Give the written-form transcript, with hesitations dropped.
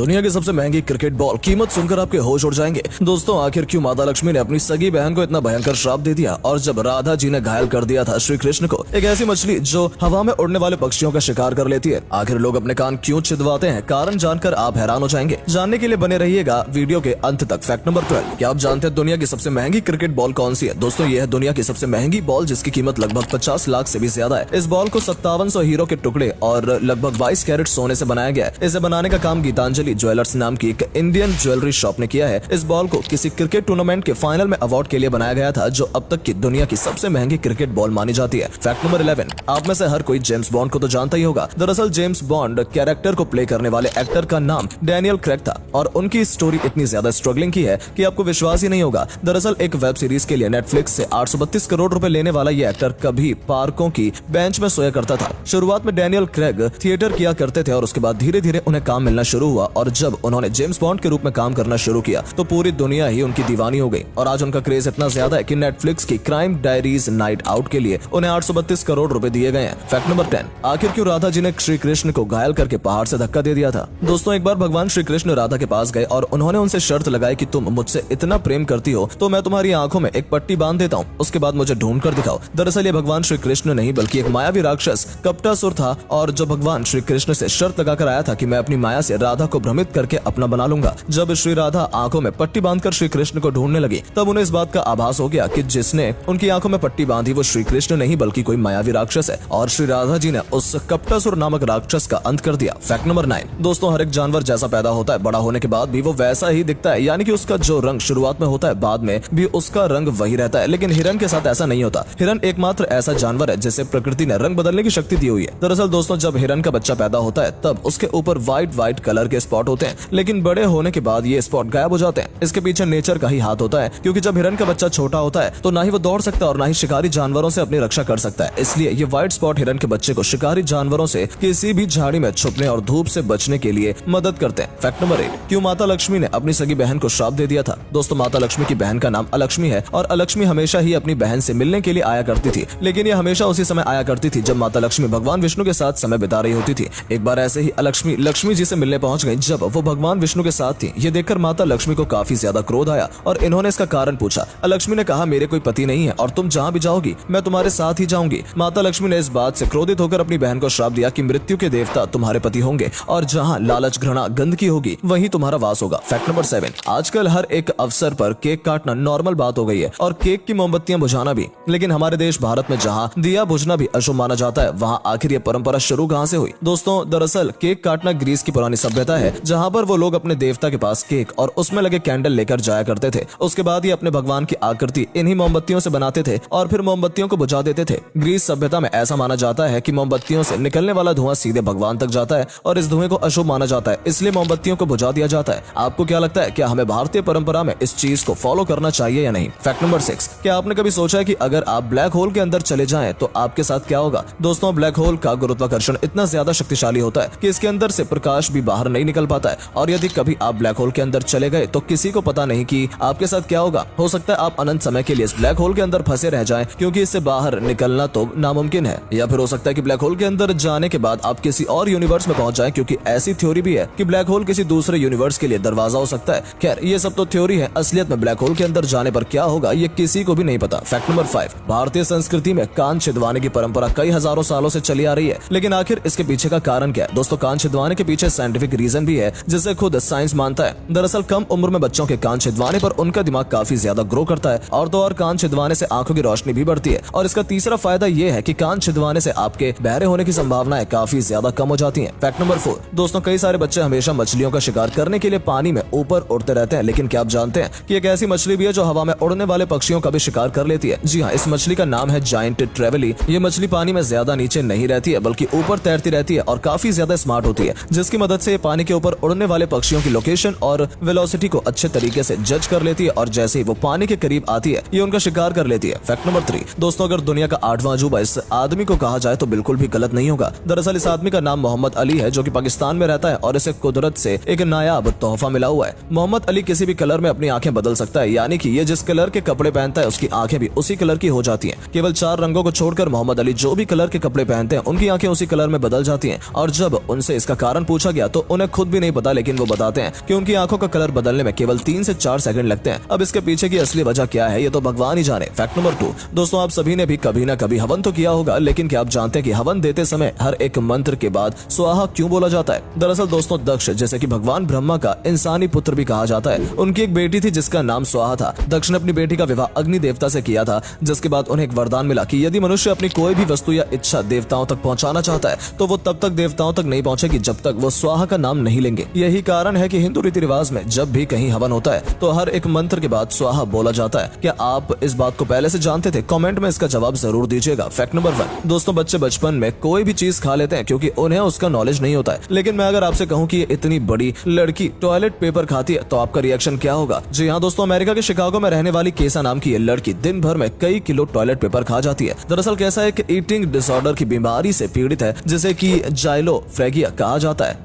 दुनिया की सबसे महंगी क्रिकेट बॉल, कीमत सुनकर आपके होश उड़ जाएंगे। दोस्तों, आखिर क्यों माता लक्ष्मी ने अपनी सगी बहन को इतना भयंकर श्राप दे दिया और जब राधा जी ने घायल कर दिया था श्री कृष्ण को, एक ऐसी मछली जो हवा में उड़ने वाले पक्षियों का शिकार कर लेती है। आखिर लोग अपने कान क्यों छिदवाते हैं, कारण जानकर आप हैरान हो जाएंगे। जानने के लिए बने रहिएगा वीडियो के अंत तक। फैक्ट नंबर 12, क्या आप जानते हैं दुनिया की सबसे महंगी क्रिकेट बॉल कौन सी है? दोस्तों, यह है दुनिया की सबसे महंगी बॉल जिसकी कीमत लगभग 50 लाख से भी ज्यादा है। इस बॉल को 5700 हीरो के टुकड़े और लगभग 22 कैरेट सोने से बनाया गया है। इसे बनाने का काम गीतांजलि ज्वेलर्स नाम की एक इंडियन ज्वेलरी शॉप ने किया है। इस बॉल को किसी क्रिकेट टूर्नामेंट के फाइनल में अवार्ड के लिए बनाया गया था, जो अब तक की दुनिया की सबसे महंगी क्रिकेट बॉल मानी जाती है। फैक्ट नंबर 11, आप में से हर कोई जेम्स बॉन्ड को तो जानता ही होगा। दरअसल जेम्स बॉन्ड कैरेक्टर को प्ले करने वाले एक्टर का नाम डैनियल क्रेग था और उनकी स्टोरी इतनी ज्यादा स्ट्रगलिंग की है कि आपको विश्वास ही नहीं होगा। दरअसल एक वेब सीरीज के लिए नेटफ्लिक्स से 832 करोड़ रुपए लेने वाला ये एक्टर कभी पार्कों की बेंच में सोया करता था। शुरुआत में डैनियल क्रेग थिएटर किया करते थे और उसके बाद धीरे धीरे उन्हें काम मिलना शुरू हुआ और जब उन्होंने जेम्स बॉन्ड के रूप में काम करना शुरू किया तो पूरी दुनिया ही उनकी दीवानी हो गई और आज उनका क्रेज इतना ज्यादा है कि नेटफ्लिक्स की क्राइम डायरीज नाइट आउट के लिए उन्हें 832 करोड़ रुपए दिए गए हैं। फैक्ट नंबर 10, आखिर क्यों राधा जी ने श्री कृष्ण को घायल करके पहाड़ से धक्का दे दिया था? दोस्तों, एक बार भगवान श्री कृष्ण राधा के पास गए और उन्होंने उनसे शर्त लगाई कि तुम मुझसे इतना प्रेम करती हो तो मैं तुम्हारी आंखों में एक पट्टी बांध देता हूँ, उसके बाद मुझे ढूंढ कर दिखाओ। दरअसल ये भगवान श्री कृष्ण नहीं बल्कि एक मायावी राक्षस कपटासुर था और जो भगवान श्री कृष्ण से शर्त लगाकर आया था कि मैं अपनी माया से राधा को भ्रमित करके अपना बना लूंगा। जब श्री राधा आंखों में पट्टी बांधकर श्री कृष्ण को ढूंढने लगी तब उन्हें इस बात का आभास हो गया कि जिसने उनकी आंखों में पट्टी बांधी वो श्री कृष्ण नहीं बल्कि कोई मायावी राक्षस है और श्री राधा जी ने उस कपटासुर नामक राक्षस का अंत कर दिया। फैक्ट नंबर 9, दोस्तों, हर एक जानवर जैसा पैदा होता है बड़ा होने के बाद भी वो वैसा ही दिखता है, यानी कि उसका जो रंग शुरुआत में होता है बाद में भी उसका रंग वही रहता है। लेकिन हिरन के साथ ऐसा नहीं होता। हिरन एकमात्र ऐसा जानवर है जिसे प्रकृति ने रंग बदलने की शक्ति दी हुई है। दरअसल दोस्तों, जब हिरन का बच्चा पैदा होता है तब उसके ऊपर व्हाइट कलर के स्पॉट होते हैं, लेकिन बड़े होने के बाद ये स्पॉट गायब हो जाते हैं। इसके पीछे नेचर का ही हाथ होता है, क्योंकि जब हिरन का बच्चा छोटा होता है तो ना ही वो दौड़ सकता और ना ही शिकारी जानवरों से अपनी रक्षा कर सकता है। इसलिए ये व्हाइट स्पॉट हिरन के बच्चे को शिकारी जानवरों से किसी भी झाड़ी में छुपने और धूप से बचने के लिए मदद करते हैं। फैक्ट नंबर 8, क्यों माता लक्ष्मी ने अपनी सगी बहन को श्राप दे दिया था? दोस्तों, माता लक्ष्मी की बहन का नाम अलक्ष्मी है और अलक्ष्मी हमेशा ही अपनी बहन से मिलने के लिए आया करती थी, लेकिन ये हमेशा उसी समय आया करती थी जब माता लक्ष्मी भगवान विष्णु के साथ समय बिता रही होती थी। एक बार ऐसे ही अलक्ष्मी लक्ष्मी जी से मिलने पहुंच गई जब वो भगवान विष्णु के साथ थी। ये देखकर माता लक्ष्मी को काफी ज्यादा क्रोध आया और इन्होंने इसका कारण पूछा। अलक्ष्मी ने कहा, मेरे कोई पति नहीं है और तुम जहाँ भी जाओगी मैं तुम्हारे साथ ही जाऊंगी। माता लक्ष्मी ने इस बात से क्रोधित होकर अपनी बहन को श्राप दिया कि मृत्यु के देवता तुम्हारे पति होंगे और जहाँ लालच, घृणा, गंदगी होगी वहीं तुम्हारा वास होगा। फैक्ट नंबर 7, आजकल हर एक अवसर पर केक काटना नॉर्मल बात हो गई है और केक की मोमबत्तियां बुझाना भी, लेकिन हमारे देश भारत में जहाँ दिया बुझना भी अशुभ माना जाता है वहाँ आखिर ये परंपरा शुरू कहाँ से हुई? दोस्तों, दरअसल केक काटना ग्रीस की पुरानी सभ्यता है, जहाँ पर वो लोग अपने देवता के पास केक और उसमें लगे कैंडल लेकर जाया करते थे। उसके बाद ये अपने भगवान की आकृति इन्हीं मोमबत्तियों से बनाते थे और फिर मोमबत्तियों को बुझा देते थे। ग्रीस सभ्यता में ऐसा माना जाता है कि मोमबत्तियों से निकलने वाला धुआं सीधे भगवान तक जाता है और इस धुएं को अशुभ माना जाता है, इसलिए मोमबत्तियों को बुझा दिया जाता है। आपको क्या लगता है, क्या हमें भारतीय परंपरा में इस चीज को फॉलो करना चाहिए या नहीं? फैक्ट नंबर 6, क्या आपने कभी सोचा है कि अगर आप ब्लैक होल के अंदर चले जाएं तो आपके साथ क्या होगा? दोस्तों, ब्लैक होल का गुरुत्वाकर्षण इतना ज्यादा शक्तिशाली होता है कि इसके अंदर से प्रकाश भी बाहर नहीं निकल पाता है और यदि कभी आप ब्लैक होल के अंदर चले गए तो किसी को पता नहीं कि आपके साथ क्या होगा। हो सकता है आप अनंत समय के लिए इस ब्लैक होल के अंदर फंसे रह जाएं, क्योंकि इससे बाहर निकलना तो नामुमकिन है, या फिर हो सकता है कि ब्लैक होल के अंदर जाने के बाद आप किसी और यूनिवर्स में पहुंच जाएं, क्योंकि ऐसी थ्योरी भी है कि ब्लैक होल किसी दूसरे यूनिवर्स के लिए दरवाजा हो सकता है। खैर, ये सब तो थ्योरी है, असलियत में ब्लैक होल के अंदर जाने पर क्या होगा ये किसी को भी नहीं पता। फैक्ट नंबर 5, भारतीय संस्कृति में कान छिदवाने की परंपरा कई हजारों सालों से चली आ रही है, लेकिन आखिर इसके पीछे का कारण क्या है? दोस्तों, कान छिदवाने के पीछे साइंटिफिक रीजन भी है जिसे खुद साइंस मानता है। दरअसल कम उम्र में बच्चों के कान छिदवाने पर उनका दिमाग काफी ज्यादा ग्रो करता है और तो और कान छिदवाने से आंखों की रोशनी भी बढ़ती है और इसका तीसरा फायदा ये है कि कान छिदवाने से आपके बहरे होने की संभावनाएं काफी ज्यादा कम हो जाती हैं। फैक्ट नंबर 4, दोस्तों, कई सारे बच्चे हमेशा मछलियों का शिकार करने के लिए पानी में ऊपर उड़ते रहते हैं, लेकिन क्या आप जानते हैं कि एक ऐसी मछली भी है जो हवा में उड़ने वाले पक्षियों का भी शिकार कर लेती है? जी हाँ, इस मछली का नाम है जायंट ट्रेवली। ये मछली पानी में ज्यादा नीचे नहीं रहती है बल्कि ऊपर तैरती रहती है और काफी ज्यादा स्मार्ट होती है, जिसकी मदद से पानी के ऊपर उड़ने वाले पक्षियों की लोकेशन और वेलोसिटी को अच्छे तरीके से जज कर लेती है और जैसे ही वो पानी के करीब आती है ये उनका शिकार कर लेती है। फैक्ट नंबर 3, दोस्तों, अगर दुनिया का 8वां अजूबा इस आदमी को कहा जाए तो बिल्कुल भी गलत नहीं होगा। दरअसल इस आदमी का नाम मोहम्मद अली है, जो कि पाकिस्तान में रहता है और इसे कुदरत से एक नायाब तोहफा मिला हुआ है। मोहम्मद अली किसी भी कलर में अपनी आंखें बदल सकता है, यानी कि ये जिस कलर के कपड़े पहनता है उसकी आंखें भी उसी कलर की हो जाती हैं। केवल 4 रंगों को छोड़कर मोहम्मद अली जो भी कलर के कपड़े पहनते हैं उनकी आंखें उसी कलर में बदल जाती हैं और जब उनसे इसका कारण पूछा गया तो उन्हें खुद भी नहीं पता, लेकिन वो बताते हैं कि उनकी आंखों का कलर बदलने में केवल 3 से 4 सेकंड लगते हैं। अब इसके पीछे की असली वजह क्या है ये तो भगवान ही जाने। फैक्ट नंबर 2, दोस्तों आप सभी ने भी कभी ना कभी हवन तो किया होगा, लेकिन क्या आप जानते हैं कि हवन देते समय हर एक मंत्र के बाद स्वाहा क्यों बोला जाता है? दरअसल दोस्तों दक्ष, जैसे कि भगवान ब्रह्मा का इंसानी पुत्र भी कहा जाता है, उनकी एक बेटी थी जिसका नाम स्वाहा था। दक्ष ने अपनी बेटी का विवाह अग्नि देवता से किया था, जिसके बाद उन्हें एक वरदान मिला कि यदि मनुष्य अपनी कोई भी वस्तु या इच्छा देवताओं तक पहुंचाना चाहता है तो वो तब तक देवताओं तक नहीं पहुंचेगी जब तक वो स्वाहा का नाम नहीं लेंगे। यही कारण है कि हिंदू रीति रिवाज में जब भी कहीं हवन होता है तो हर एक मंत्र के बाद स्वाहा बोला जाता है। क्या आप इस बात को पहले से जानते थे? कमेंट में इसका जवाब जरूर दीजिएगा। फैक्ट नंबर 1, दोस्तों बच्चे बचपन में कोई भी चीज खा लेते हैं क्योंकि उन्हें उसका नॉलेज नहीं होता है, लेकिन मैं अगर आपसे कहूं कि ये इतनी बड़ी लड़की टॉयलेट पेपर खाती है तो आपका रिएक्शन क्या होगा? जी हाँ दोस्तों, अमेरिका के शिकागो में रहने वाली केसा नाम की ये लड़की दिन भर में कई किलो टॉयलेट पेपर खा जाती है। दरअसल केसा एक ईटिंग डिसऑर्डर की बीमारी से पीड़ित है जिसे कि जाइलोफ्रेगिया कहा जाता है।